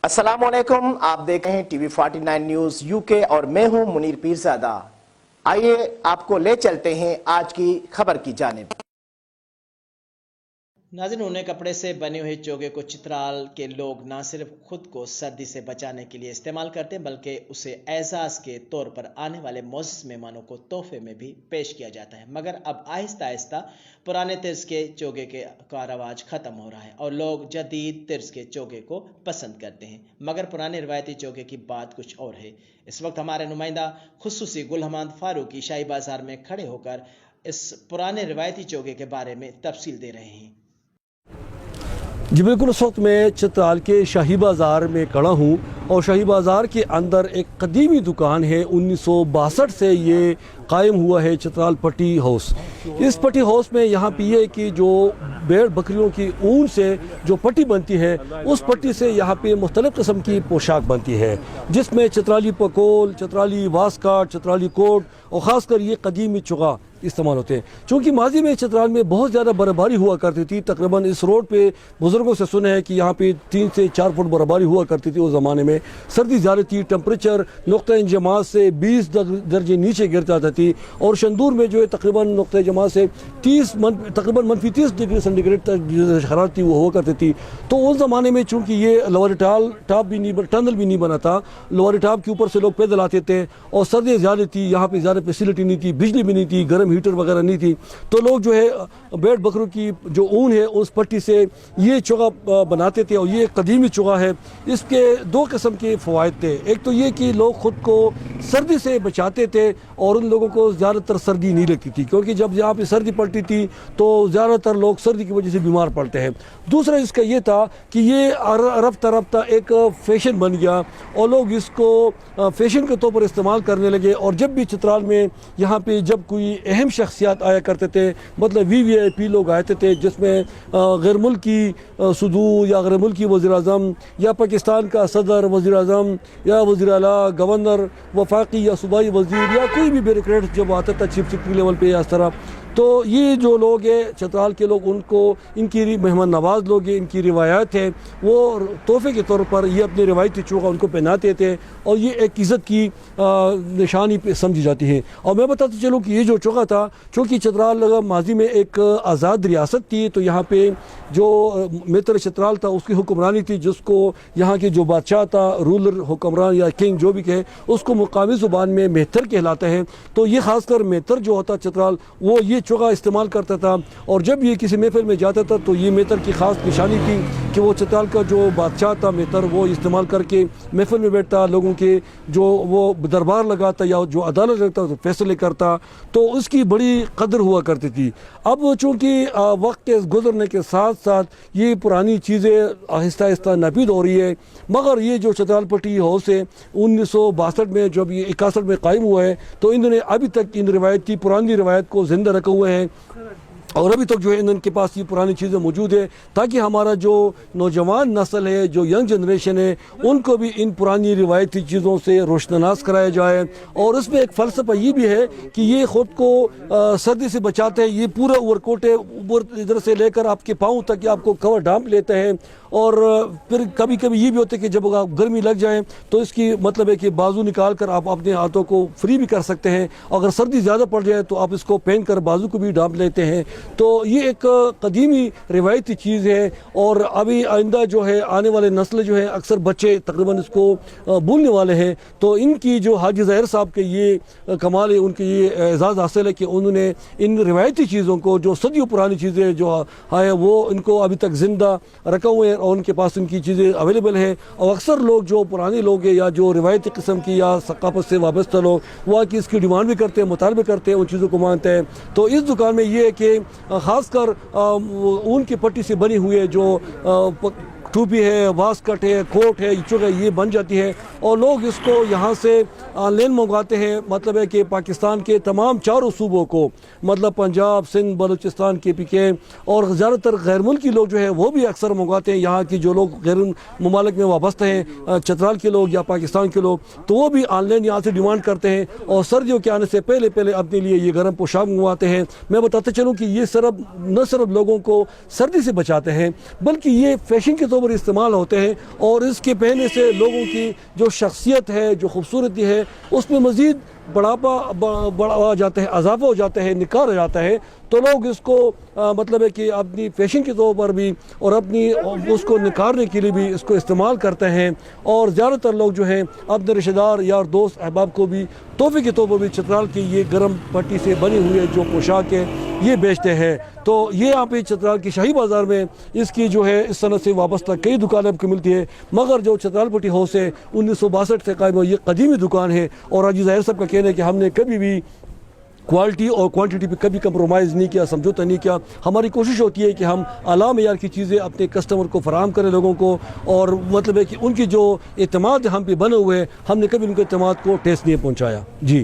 السلام علیکم، آپ دیکھ رہے ہیں ٹی وی 49 نیوز UK اور میں ہوں منیر پیرزادہ۔ آئیے آپ کو لے چلتے ہیں آج کی خبر کی جانب۔ ناظرین، اونے کپڑے سے بنے ہوئے چوگے کو چترال کے لوگ نہ صرف خود کو سردی سے بچانے کے لیے استعمال کرتے ہیں بلکہ اسے اعزاز کے طور پر آنے والے معزز مہمانوں کو تحفے میں بھی پیش کیا جاتا ہے۔ مگر اب آہستہ آہستہ پرانے طرز کے چوگے کا رواج ختم ہو رہا ہے اور لوگ جدید طرز کے چوگے کو پسند کرتے ہیں، مگر پرانے روایتی چوگے کی بات کچھ اور ہے۔ اس وقت ہمارے نمائندہ خصوصی گل حماد فاروقی شاہی بازار میں کھڑے ہو کر اس پرانے روایتی چوگے کے بارے میں تفصیل دے رہے ہیں۔ جی بالکل، اس وقت میں چترال کے شاہی بازار میں کھڑا ہوں اور شاہی بازار کے اندر ایک قدیمی دکان ہے۔ 1962 سے یہ قائم ہوا ہے چترال پٹی ہاؤس۔ اس پٹی ہاؤس میں یہاں پہ یہ کہ جو بھیڑ بکریوں کی اون سے جو پٹی بنتی ہے، اس پٹی سے یہاں پہ مختلف قسم کی پوشاک بنتی ہے، جس میں چترالی پکول، چترالی واسکاٹ، چترالی کوٹ اور خاص کر یہ قدیمی چغا استعمال ہوتے ہیں۔ چونکہ ماضی میں چترال میں بہت زیادہ برفباری ہوا کرتی تھی، تقریباً اس روڈ پہ بزرگوں سے سنا ہے کہ یہاں پہ 3 سے 4 فٹ برفباری ہوا کرتی تھی۔ اس زمانے میں سردی زیادہ تھی، ٹمپریچر نقطہ انجماد سے 20 درجے نیچے گر جاتا تھی اور شندور میں جو ہے تقریباً نقطہ انجماد سے تقریباً -30 ڈگری سینٹی گریڈ تک جو حرارت تھی وہ ہوا کرتی تھی۔ تو اس زمانے میں چونکہ یہ لوری ٹاپ بھی نہیں، ٹنل بھی نہیں بنا تھا، لوری ٹاپ کے اوپر سے لوگ پیدل آتے تھے اور سردیاں زیادہ تھی، یہاں پہ زیادہ فیسلٹی نہیں تھی، بجلی بھی نہیں تھی، گرم ہیٹر وغیرہ نہیں تھی، تو لوگ جو ہے بھیڑ بکروں کی جو اون ہے اس پٹی سے یہ چغا بناتے تھے اور یہ قدیمی چغا ہے۔ اس کے 2 قسم کے فوائد تھے۔ ایک تو یہ کہ لوگ خود کو سردی سے بچاتے تھے اور ان لوگوں کو زیادہ تر سردی نہیں لگتی تھی، کیونکہ جب یہاں پہ سردی پڑتی تھی تو زیادہ تر لوگ سردی کی وجہ سے بیمار پڑتے ہیں۔ دوسرا اس کا یہ تھا کہ یہ رفتہ رفتہ ایک فیشن بن گیا اور لوگ اس کو فیشن کے طور پر استعمال کرنے لگے، اور جب بھی چترال میں یہاں پہ جب کوئی اہم شخصیات آیا کرتے تھے، مطلب VIP لوگ آتے تھے، جس میں غیر ملکی صدور یا غیر ملکی وزیر اعظم یا پاکستان کا صدر، وزیر اعظم یا وزیر اعلیٰ، گورنر، وفاقی یا صوبائی وزیر یا کوئی بھی بیوروکریٹ جب آتا تھا چیف سیکرٹری لیول پہ یا اس طرح، تو یہ جو لوگ ہیں چترال کے لوگ، ان کو ان کی مہمان نواز لوگ ہیں، ان کی روایت ہے، وہ تحفے کے طور پر یہ اپنے روایتی چوغا ان کو پہناتے تھے اور یہ ایک عزت کی نشانی پہ سمجھی جاتی ہے۔ اور میں بتاتا چلوں کہ یہ جو چوغا تھا، چونکہ چترال ماضی میں ایک آزاد ریاست تھی، تو یہاں پہ جو میتر چترال تھا اس کی حکمرانی تھی، جس کو یہاں کے جو بادشاہ تھا، رولر، حکمران یا کنگ جو بھی کہے، اس کو مقامی زبان میں میتر کہلاتا ہے۔ تو یہ خاص کر میتر جو ہوتا چترال، وہ یہ چوغا استعمال کرتا تھا، اور جب یہ کسی محفل میں جاتا تھا تو یہ میتر کی خاص نشانی تھی کہ وہ چترال کا جو بادشاہ تھا میتر، وہ استعمال کر کے محفل میں بیٹھتا، لوگوں کے جو وہ دربار لگاتا یا جو عدالت لگتا تو فیصلے کرتا، تو اس کی بڑی قدر ہوا کرتی تھی۔ اب چونکہ وقت کے گزرنے کے ساتھ ساتھ یہ پرانی چیزیں آہستہ آہستہ ناپید ہو رہی ہے، مگر یہ جو چترال پٹی ہاؤس ہے 1962 میں جب یہ 61 میں قائم ہوا ہے، تو انہوں نے ابھی تک ان روایتی پرانی روایت کو زندہ رکھے ہوئے ہیں، اور ابھی تک جو ہے ان کے پاس یہ پرانی چیزیں موجود ہیں، تاکہ ہمارا جو نوجوان نسل ہے، جو ینگ جنریشن ہے، ان کو بھی ان پرانی روایتی چیزوں سے روشناس کرایا جائے۔ اور اس میں ایک فلسفہ یہ بھی ہے کہ یہ خود کو سردی سے بچاتے ہیں، یہ پورا اوور کوٹ ہے، اوپر ادھر سے لے کر آپ کے پاؤں تک آپ کو کور ڈھانپ لیتے ہیں، اور پھر کبھی کبھی یہ بھی ہوتا ہے کہ جب گرمی لگ جائے تو اس کی مطلب ہے کہ بازو نکال کر آپ اپنے ہاتھوں کو فری بھی کر سکتے ہیں، اگر سردی زیادہ پڑ جائے تو آپ اس کو پہن کر بازو کو بھی ڈھانپ لیتے ہیں۔ تو یہ ایک قدیمی روایتی چیز ہے، اور ابھی آئندہ جو ہے آنے والے نسل جو ہے، اکثر بچے تقریباً اس کو بھولنے والے ہیں، تو ان کی جو حاجی ظاہر صاحب کے یہ کمال ہے، ان کی یہ اعزاز حاصل ہے کہ انہوں نے ان روایتی چیزوں کو، جو صدیوں پرانی چیزیں جو ہے، وہ ان کو ابھی تک زندہ رکھا ہوئے ہیں اور ان کے پاس ان کی چیزیں اویلیبل ہیں۔ اور اکثر لوگ جو پرانے لوگ ہیں یا جو روایتی قسم کی یا ثقافت سے وابستہ لوگ، وہ کی اس کی ڈیمانڈ بھی کرتے ہیں، مطالبے کرتے ہیں، ان چیزوں کو مانتے ہیں۔ تو اس دکان میں یہ ہے کہ خاص کر اون کی پٹی سے بنی ہوئی ہے جو ٹوپی ہے، واسکٹ ہے، کوٹ ہے، چوغے، یہ بن جاتی ہے، اور لوگ اس کو یہاں سے آن لائن منگواتے ہیں۔ مطلب ہے کہ پاکستان کے تمام 4 صوبوں کو، مطلب پنجاب، سندھ، بلوچستان، KPK، اور زیادہ تر غیر ملکی لوگ جو ہے وہ بھی اکثر منگواتے ہیں۔ یہاں کی جو لوگ غیر ممالک میں وابستہ ہیں، چترال کے لوگ یا پاکستان کے لوگ، تو وہ بھی آن لائن یہاں سے ڈیمانڈ کرتے ہیں، اور سردیوں کے آنے سے پہلے اپنے لیے یہ گرم پوشاک منگواتے ہیں۔ میں بتاتے چلوں کہ یہ نہ صرف لوگوں کو سردی سے بچاتے ہیں، بلکہ یہ فیشن کے طور پر استعمال ہوتے ہیں اور اس کے پہننے سے لوگوں کی جو شخصیت ہے, جو خوبصورتی ہے, اس میں مزید بڑھا جاتا ہے, اضافہ ہو جاتا ہے, نکھار ہو جاتا ہے. تو لوگ اس کو مطلب ہے کہ اپنی فیشن کے طور پر بھی اور اپنی اس کو نکھارنے کے لیے بھی اس کو استعمال کرتے ہیں. اور زیادہ تر لوگ جو ہیں اپنے رشتہ دار یار دوست احباب کو بھی تحفے کے طور پر بھی چترال کی یہ گرم پٹی سے بنی ہوئی جو پوشاک ہے یہ بیچتے ہیں. تو یہ یہاں پہ چترال کی شاہی بازار میں اس کی جو ہے اس صنعت سے وابستہ کئی دکانیں آپ کو ملتی ہے, مگر جو چترال پٹی ہاؤس ہے 1962 سے قائم ہوئی یہ قدیمی دکان ہے. اور حاجی ظاہر صاحب کا کہنا ہے کہ ہم نے کبھی بھی کوالٹی اور کوانٹٹی پہ کبھی کمپرومائز نہیں کیا, سمجھوتا نہیں کیا. ہماری کوشش ہوتی ہے کہ ہم اعلیٰ معیار کی چیزیں اپنے کسٹمر کو فراہم کریں لوگوں کو, اور مطلب ہے کہ ان کی جو اعتماد ہم پہ بنے ہوئے ہیں ہم نے کبھی ان کے اعتماد کو ٹیسٹ نہیں پہنچایا. جی.